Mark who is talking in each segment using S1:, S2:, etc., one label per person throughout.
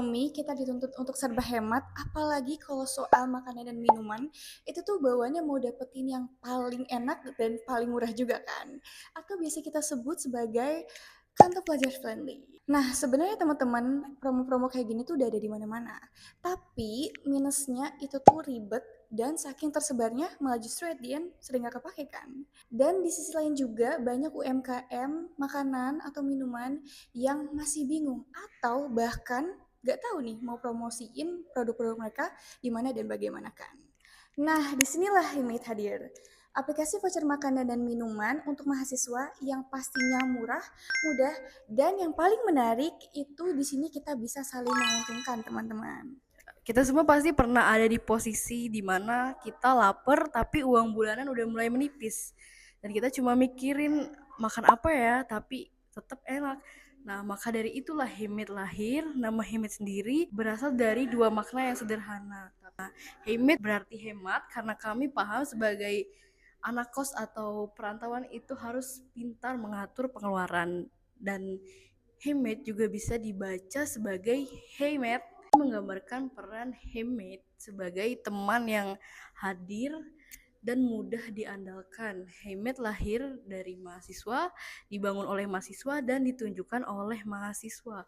S1: ekonomi kita dituntut untuk serba hemat, apalagi kalau soal makanan dan minuman, itu tuh bawaannya mau dapetin yang paling enak dan paling murah juga kan. Atau biasa kita sebut sebagai kantong pelajar friendly. Nah, sebenarnya teman-teman, promo-promo kayak gini tuh udah ada di mana-mana. Tapi minusnya itu tuh ribet dan saking tersebarnya malah justru at the end sering gak kepake kan. Dan di sisi lain juga banyak UMKM makanan atau minuman yang masih bingung atau bahkan gak tahu nih mau promosiin produk-produk mereka di mana dan bagaimana kan. Nah, disinilah Himit hadir. Aplikasi voucher makanan dan minuman untuk mahasiswa yang pastinya murah, mudah, dan yang paling menarik itu di sini kita bisa saling menguntungkan teman-teman.
S2: Kita semua pasti pernah ada di posisi dimana kita lapar tapi uang bulanan udah mulai menipis. Dan kita cuma mikirin makan apa ya, tapi tetap enak. Nah, maka dari itulah Himit lahir. Nama Himit sendiri berasal dari dua makna yang sederhana. Nah, Himit berarti hemat karena kami paham sebagai anak kos atau perantauan itu harus pintar mengatur pengeluaran. Dan Himit juga bisa dibaca sebagai Hemat, menggambarkan peran Hemate sebagai teman yang hadir dan mudah diandalkan. Hemate lahir dari mahasiswa, dibangun oleh mahasiswa, dan ditunjukkan oleh mahasiswa.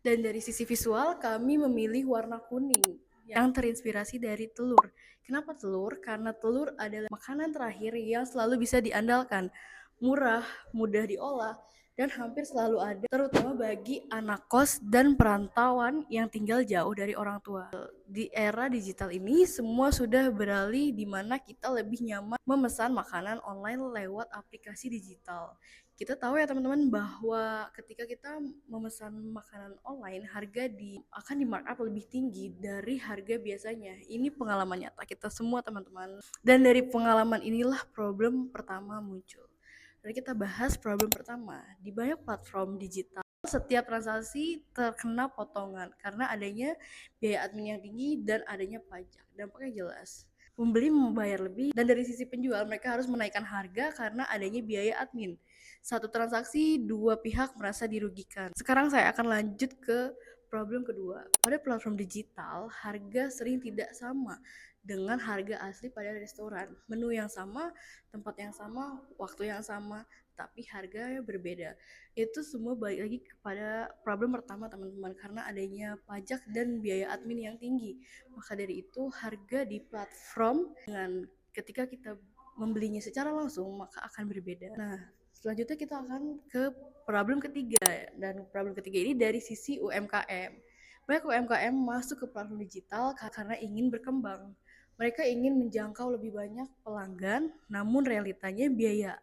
S2: Dan dari sisi visual, kami memilih warna kuning yang terinspirasi dari telur. Kenapa telur? Karena telur adalah makanan terakhir yang selalu bisa diandalkan. Murah, mudah diolah, dan hampir selalu ada, terutama bagi anak kos dan perantauan yang tinggal jauh dari orang tua. Di era digital ini, semua sudah beralih di mana kita lebih nyaman memesan makanan online lewat aplikasi digital. Kita tahu ya teman-teman bahwa ketika kita memesan makanan online, harga akan di markup lebih tinggi dari harga biasanya. Ini pengalaman nyata kita semua teman-teman. Dan dari pengalaman inilah problem pertama muncul. Jadi kita bahas problem pertama. Di banyak platform digital, setiap transaksi terkena potongan karena adanya biaya admin yang tinggi dan adanya pajak. Dampaknya jelas. Pembeli membayar lebih dan dari sisi penjual mereka harus menaikkan harga karena adanya biaya admin. Satu transaksi, dua pihak merasa dirugikan. Sekarang saya akan lanjut ke problem kedua. Pada platform digital, harga sering tidak sama dengan harga asli pada restoran. Menu yang sama, tempat yang sama, waktu yang sama, tapi harganya berbeda. Itu semua balik lagi kepada problem pertama teman-teman, karena adanya pajak dan biaya admin yang tinggi. Maka dari itu harga di platform dengan ketika kita membelinya secara langsung maka akan berbeda. Nah, selanjutnya kita akan ke problem ketiga, dan problem ketiga ini dari sisi UMKM. Banyak UMKM masuk ke platform digital karena ingin berkembang. Mereka ingin menjangkau lebih banyak pelanggan, namun realitanya biaya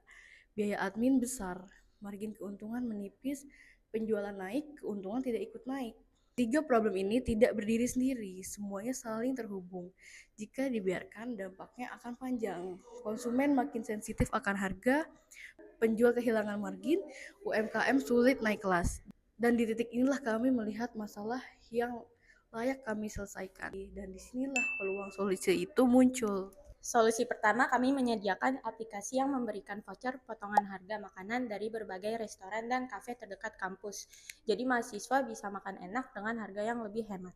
S2: admin besar, margin keuntungan menipis, penjualan naik, keuntungan tidak ikut naik. Tiga problem ini tidak berdiri sendiri, semuanya saling terhubung. Jika dibiarkan, dampaknya akan panjang. Konsumen makin sensitif akan harga, penjual kehilangan margin, UMKM sulit naik kelas. Dan di titik inilah kami melihat masalah yang layak kami selesaikan. Dan disinilah peluang solusi itu muncul.
S3: Solusi pertama, kami menyediakan aplikasi yang memberikan voucher potongan harga makanan dari berbagai restoran dan kafe terdekat kampus. Jadi mahasiswa bisa makan enak dengan harga yang lebih hemat.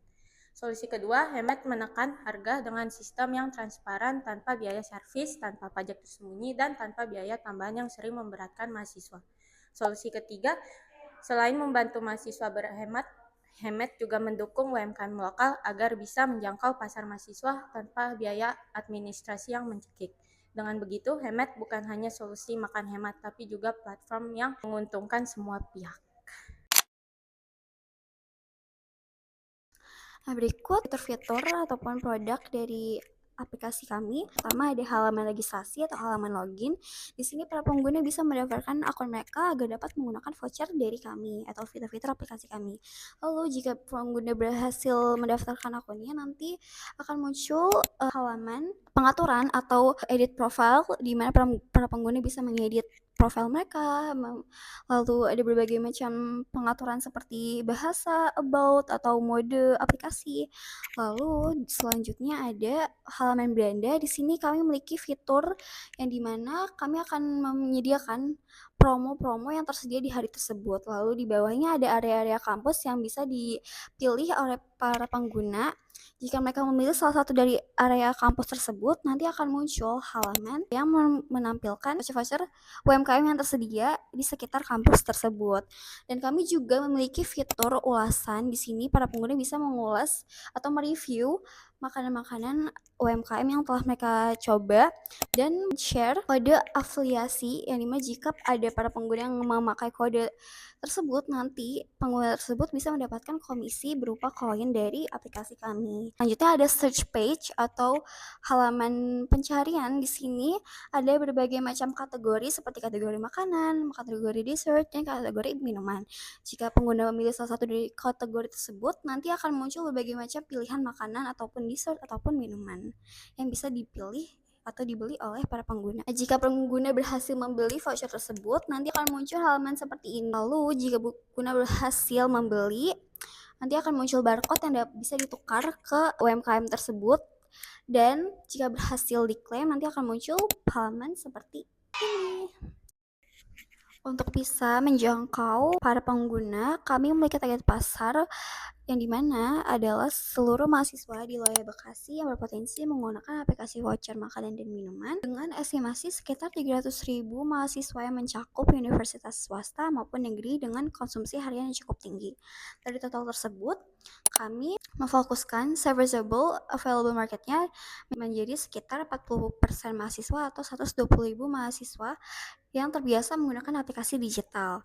S3: Solusi kedua, hemat menekan harga dengan sistem yang transparan tanpa biaya servis, tanpa pajak tersembunyi, dan tanpa biaya tambahan yang sering memberatkan mahasiswa. Solusi ketiga, selain membantu mahasiswa berhemat, Hemat juga mendukung UMKM lokal agar bisa menjangkau pasar mahasiswa tanpa biaya administrasi yang mencekik. Dengan begitu, Hemat bukan hanya solusi makan hemat, tapi juga platform yang menguntungkan semua pihak.
S4: Nah, berikut fitur-fitur ataupun produk dari aplikasi kami. Pertama ada halaman registrasi atau halaman login. Di sini para pengguna bisa mendaftarkan akun mereka agar dapat menggunakan voucher dari kami atau fitur-fitur aplikasi kami. Lalu jika pengguna berhasil mendaftarkan akunnya, nanti akan muncul halaman pengaturan atau edit profile di mana para pengguna bisa mengedit profil mereka, lalu ada berbagai macam pengaturan seperti bahasa, about, atau mode aplikasi. Lalu selanjutnya ada halaman beranda. Di sini kami memiliki fitur yang dimana kami akan menyediakan promo-promo yang tersedia di hari tersebut. Lalu di bawahnya ada area-area kampus yang bisa dipilih oleh para pengguna. Jika mereka memilih salah satu dari area kampus tersebut, nanti akan muncul halaman yang menampilkan voucher-voucher UMKM yang tersedia di sekitar kampus tersebut. Dan kami juga memiliki fitur ulasan. Di sini para pengguna bisa mengulas atau mereview makanan-makanan UMKM yang telah mereka coba dan share kode afiliasi, yang dimana jika ada para pengguna yang memakai kode tersebut, nanti pengguna tersebut bisa mendapatkan komisi berupa koin dari aplikasi kami. Selanjutnya ada search page atau halaman pencarian. Di sini ada berbagai macam kategori seperti kategori makanan, kategori dessert, dan kategori minuman. Jika pengguna memilih salah satu dari kategori tersebut, nanti akan muncul berbagai macam pilihan makanan ataupun dessert ataupun minuman yang bisa dipilih atau dibeli oleh para pengguna. Jika pengguna berhasil membeli voucher tersebut, nanti akan muncul halaman seperti ini. Lalu jika pengguna berhasil membeli, nanti akan muncul barcode yang bisa ditukar ke UMKM tersebut. Dan jika berhasil diklaim, nanti akan muncul halaman seperti ini. Untuk bisa menjangkau para pengguna, kami memiliki target pasar yang dimana adalah seluruh mahasiswa di wilayah Bekasi yang berpotensi menggunakan aplikasi voucher makanan dan minuman dengan estimasi sekitar 300.000 mahasiswa yang mencakup universitas swasta maupun negeri dengan konsumsi harian yang cukup tinggi. Dari total tersebut, kami memfokuskan serviceable available marketnya menjadi sekitar 40% mahasiswa atau 120.000 mahasiswa yang terbiasa menggunakan aplikasi digital.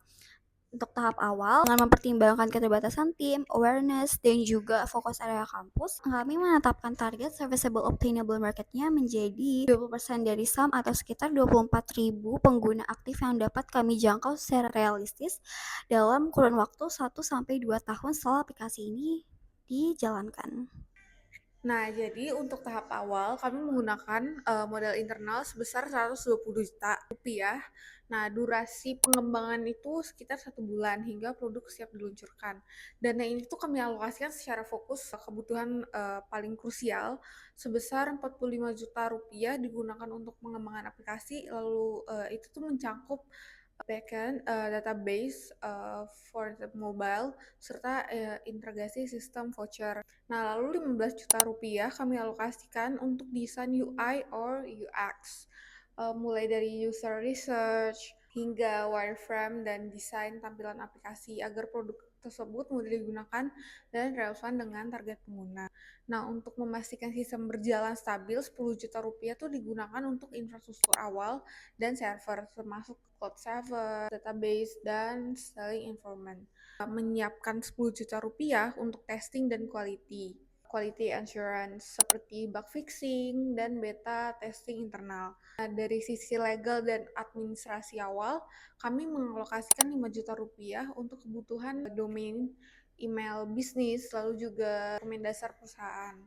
S4: Untuk tahap awal, dengan mempertimbangkan keterbatasan tim, awareness, dan juga fokus area kampus, kami menetapkan target serviceable obtainable marketnya menjadi 20% dari SAM atau sekitar 24.000 pengguna aktif yang dapat kami jangkau secara realistis dalam kurun waktu 1-2 tahun setelah aplikasi ini dijalankan.
S5: Nah, jadi untuk tahap awal kami menggunakan modal internal sebesar 120 juta rupiah. Nah, durasi pengembangan itu sekitar 1 bulan hingga produk siap diluncurkan. Dana ini tuh kami alokasikan secara fokus ke kebutuhan paling krusial sebesar 45 juta rupiah digunakan untuk pengembangan aplikasi. Lalu itu tuh mencakup backend database for the mobile serta integrasi sistem voucher. Nah, lalu 15 juta rupiah kami alokasikan untuk desain UI or UX, mulai dari user research hingga wireframe dan desain tampilan aplikasi agar produk tersebut mudah digunakan dan relevan dengan target pengguna. Nah, untuk memastikan sistem berjalan stabil, 10 juta rupiah itu digunakan untuk infrastruktur awal dan server, termasuk cloud server, database, dan selling informant. Menyiapkan 10 juta rupiah untuk testing dan quality assurance seperti bug fixing dan beta testing internal. Nah, dari sisi legal dan administrasi awal, kami mengalokasikan 5 juta rupiah untuk kebutuhan domain email bisnis, lalu juga domain dasar perusahaan.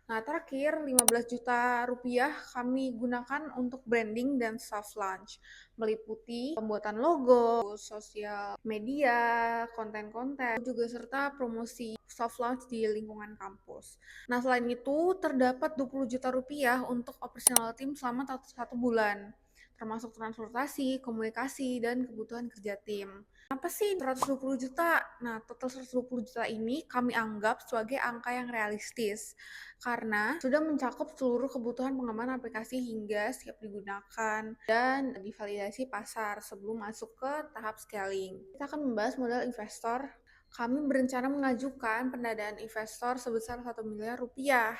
S5: Nah, terakhir 15 juta rupiah kami gunakan untuk branding dan soft launch, meliputi pembuatan logo, sosial media, konten-konten, juga serta promosi soft launch di lingkungan kampus. Nah, selain itu terdapat 20 juta rupiah untuk operational team selama 1 bulan, termasuk transportasi, komunikasi, dan kebutuhan kerja tim. Apa sih 120 juta? Nah, total 120 juta ini kami anggap sebagai angka yang realistis karena sudah mencakup seluruh kebutuhan pengembangan aplikasi hingga siap digunakan dan divalidasi pasar sebelum masuk ke tahap scaling. Kita akan membahas modal investor. Kami berencana mengajukan pendanaan investor sebesar 1 miliar rupiah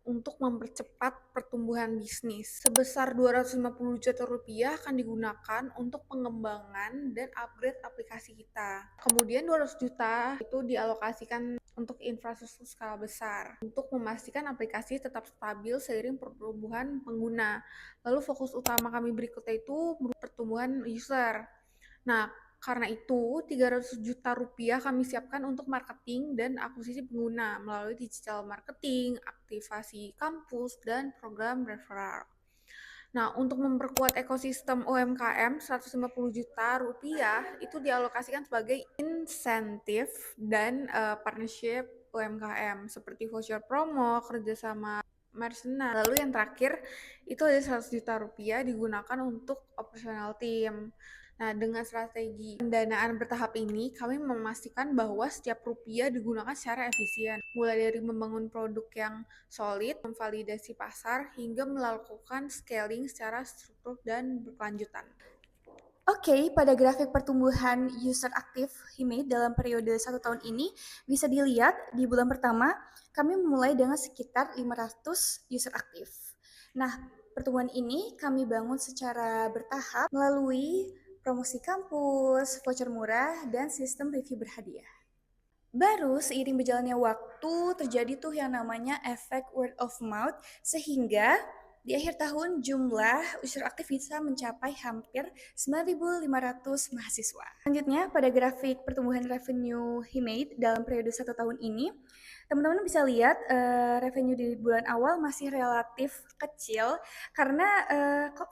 S5: untuk mempercepat pertumbuhan bisnis. Sebesar 250 juta rupiah akan digunakan untuk pengembangan dan upgrade aplikasi kita. Kemudian 200 juta itu dialokasikan untuk infrastruktur skala besar untuk memastikan aplikasi tetap stabil seiring pertumbuhan pengguna. Lalu fokus utama kami berikutnya itu pertumbuhan user. Nah, karena itu, 300 juta rupiah kami siapkan untuk marketing dan akuisisi pengguna melalui digital marketing, aktivasi kampus, dan program referral. Nah, untuk memperkuat ekosistem UMKM, 150 juta rupiah itu dialokasikan sebagai insentif dan partnership UMKM seperti voucher promo, kerjasama mercenaries. Lalu yang terakhir itu ada 100 juta rupiah digunakan untuk operasional tim. Nah, dengan strategi pendanaan bertahap ini, kami memastikan bahwa setiap rupiah digunakan secara efisien, mulai dari membangun produk yang solid, memvalidasi pasar, hingga melakukan scaling secara struktur dan berkelanjutan.
S1: Oke, pada grafik pertumbuhan user aktif Himate dalam periode 1 tahun ini bisa dilihat di bulan pertama kami memulai dengan sekitar 500 user aktif. Nah, pertumbuhan ini kami bangun secara bertahap melalui promosi kampus, voucher murah, dan sistem review berhadiah. Baru seiring berjalannya waktu terjadi tuh yang namanya efek word of mouth sehingga di akhir tahun jumlah user aktif bisa mencapai hampir 9.500 mahasiswa. Selanjutnya pada grafik pertumbuhan revenue Himate dalam periode 1 tahun ini, teman-teman bisa lihat revenue di bulan awal masih relatif kecil karena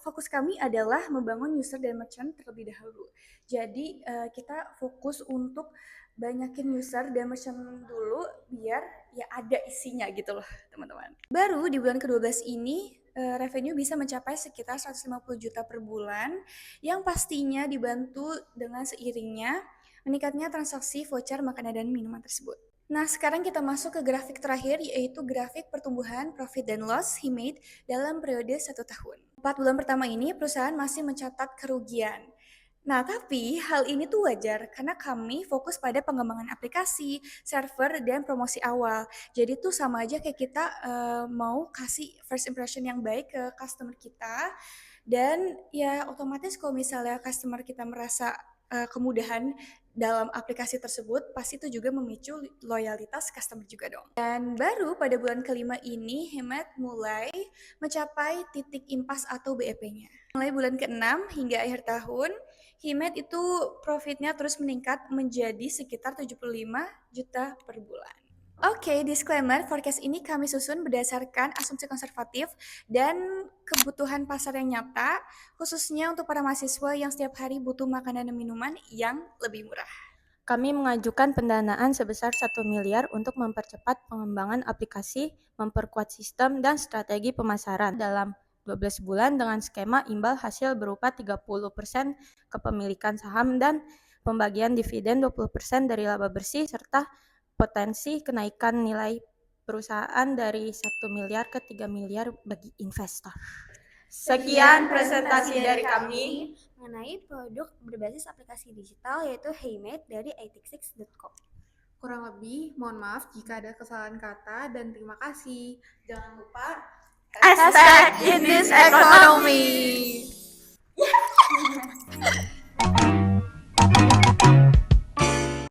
S1: fokus kami adalah membangun user dan merchant terlebih dahulu. Jadi kita fokus untuk banyakin user dan merchant dulu biar ya ada isinya gitu loh teman-teman. Baru di bulan ke-12 ini revenue bisa mencapai sekitar 150 juta per bulan yang pastinya dibantu dengan seiringnya meningkatnya transaksi voucher makanan dan minuman tersebut. Nah, sekarang kita masuk ke grafik terakhir yaitu grafik pertumbuhan profit dan loss Himate dalam periode 1 tahun. 4 bulan pertama ini perusahaan masih mencatat kerugian. Nah, tapi hal ini tuh wajar karena kami fokus pada pengembangan aplikasi, server, dan promosi awal. Jadi tuh sama aja kayak kita mau kasih first impression yang baik ke customer kita. Dan ya otomatis kalau misalnya customer kita merasa kemudahan dalam aplikasi tersebut, pasti itu juga memicu loyalitas customer juga dong. Dan baru pada bulan kelima ini, Himate mulai mencapai titik impas atau BEP-nya. Mulai bulan ke-6 hingga akhir tahun, Himate itu profitnya terus meningkat menjadi sekitar 75 juta per bulan. Oke, disclaimer, forecast ini kami susun berdasarkan asumsi konservatif dan kebutuhan pasar yang nyata, khususnya untuk para mahasiswa yang setiap hari butuh makanan dan minuman yang lebih murah.
S3: Kami mengajukan pendanaan sebesar 1 miliar untuk mempercepat pengembangan aplikasi, memperkuat sistem dan strategi pemasaran dalam 12 bulan dengan skema imbal hasil berupa 30% kepemilikan saham dan pembagian dividen 20% dari laba bersih serta potensi kenaikan nilai perusahaan dari 1 miliar ke 3 miliar bagi investor. Sekian presentasi dari kami.
S4: mengenai produk berbasis aplikasi digital yaitu Himate dari 86.com.
S5: Kurang lebih, mohon maaf jika ada kesalahan kata dan terima kasih. Jangan lupa
S3: Hashtag in this economy.